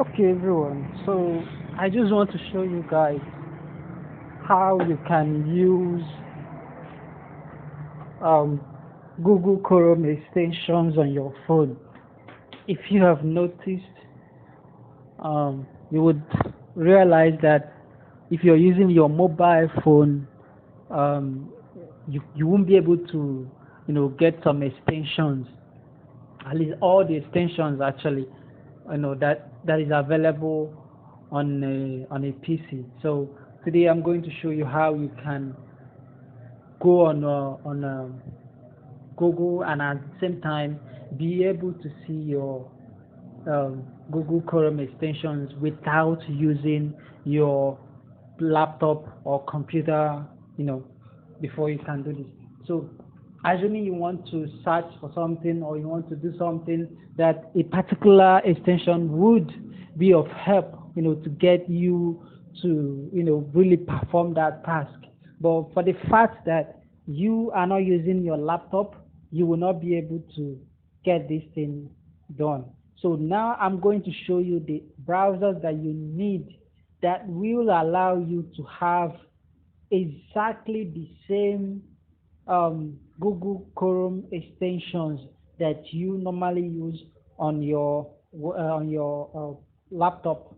Okay, everyone. So I just want to show you guys how you can use um, Google Chrome extensions on your phone. If you have noticed, you would realize that if you're using your mobile phone, um, you won't be able to, get some extensions. At least all the extensions actually, that is available on a PC. So today I'm going to show you how you can go on Google and at the same time be able to see your Google Chrome extensions without using your laptop or computer, you know, before you can do this. So, assuming you want to search for something or you want to do something that a particular extension would be of help, to get you to, really perform that task. But for the fact that you are not using your laptop, you will not be able to get this thing done. So now I'm going to show you the browsers that you need that will allow you to have exactly the same Google Chrome extensions that you normally use on your laptop.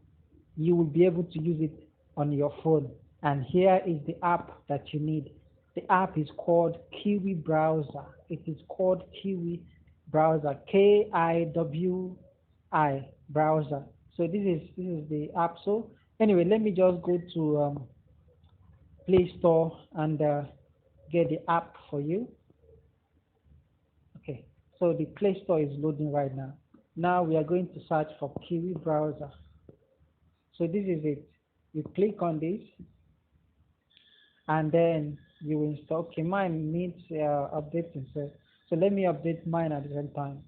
You will be able to use it on your phone. And here is the app that you need. The app is called Kiwi Browser. It is called Kiwi Browser, KIWI Browser. So this is the app. So anyway, let me just go to Play Store and get the app for you. Okay, so the Play Store is loading right now. Now we are going to search for Kiwi Browser. So this is it. You click on this and then you install. Okay, mine needs updating. So let me update mine at the same time.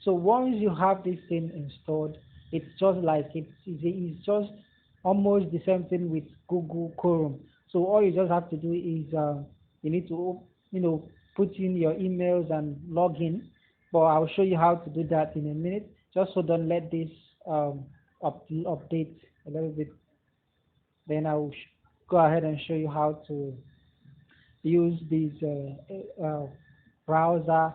So once you have this thing installed, it's just like it's just almost the same thing with Google Chrome. So all you just have to do is you need to put in your emails and log in. But I'll show you how to do that in a minute. Just so don't let this update a little bit. Then I will go ahead and show you how to use this browser.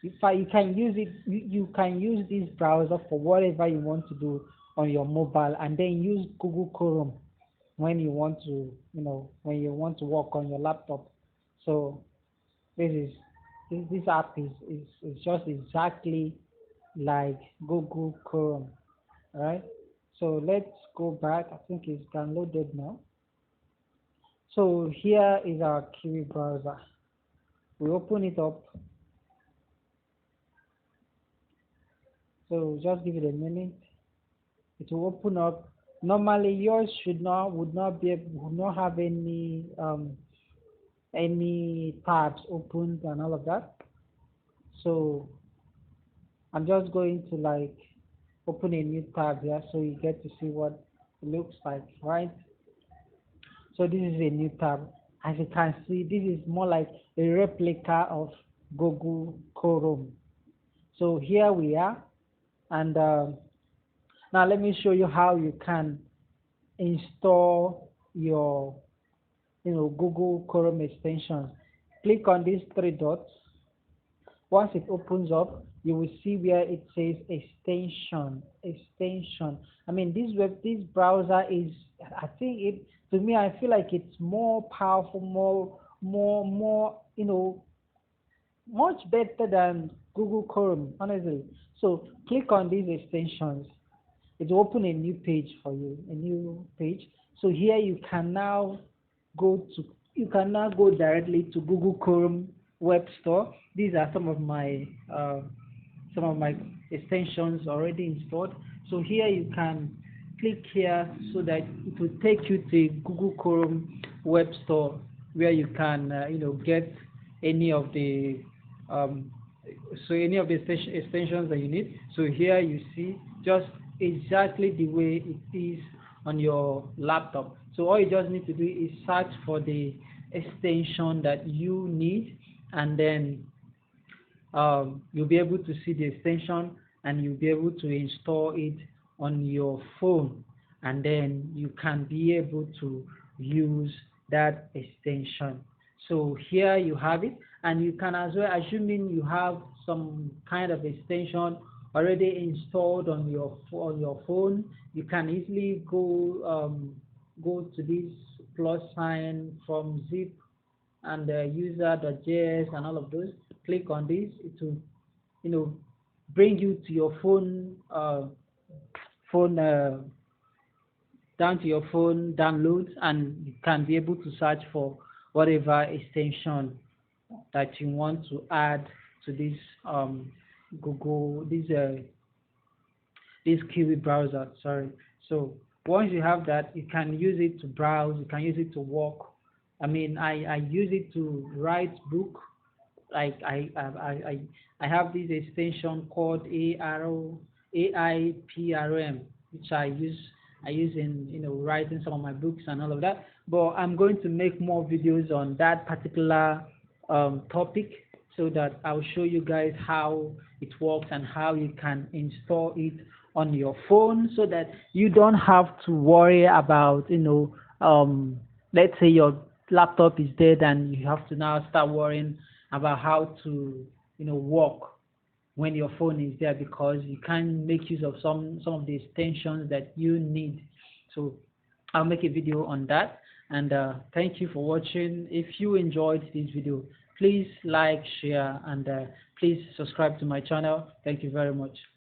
You can use it, you can use this browser for whatever you want to do on your mobile, and then use Google Chrome when you want to, when you want to work on your laptop. So this is this app is just exactly like Google Chrome. All right. So let's go back. I think it's downloaded now. So here is our Kiwi browser. We open it up. So just give it a minute. It will open up. Normally yours would not have any tabs opened and all of that. So I'm just going to like open a new tab here so you get to see what it looks like, right? So this is a new tab. As you can see, this is more like a replica of Google Chrome. So here we are, and now let me show you how you can install your Google Chrome extension. Click on these three dots. Once it opens up, you will see where it says extension. I mean, this browser is, I think it, to me, I feel like it's more powerful, more, much better than Google Chrome, honestly. So click on these extensions. It will open a new page for you, a new page. So here you can now go directly to Google Chrome Web Store. These are some of my extensions already installed. So here you can click here so that it will take you to Google Chrome Web Store where you can get any of the um, any of the extensions that you need. So here you see just exactly the way it is on your laptop. So all you just need to do is search for the extension that you need, and then you'll be able to see the extension and you'll be able to install it on your phone, and then you can be able to use that extension. So here you have it, and you can as well, assuming you have some kind of extension already installed on your phone, you can easily go to this plus sign from zip and user.js and all of those. Click on this. It will, bring you to your phone down to your phone downloads, and you can be able to search for whatever extension that you want to add to this Google this Kiwi browser. Sorry. So once you have that, you can use it to browse. You can use it to work. I mean, I use it to write book. Like I have this extension called AIPRM, which I use in writing some of my books and all of that. But I'm going to make more videos on that particular topic, so that I'll show you guys how it works and how you can install it on your phone, so that you don't have to worry about let's say your laptop is dead and you have to now start worrying about how to work when your phone is there, because you can't make use of some of the extensions that you need. So I'll make a video on that, and thank you for watching. If you enjoyed this video, please like, share, and please subscribe to my channel. Thank you very much.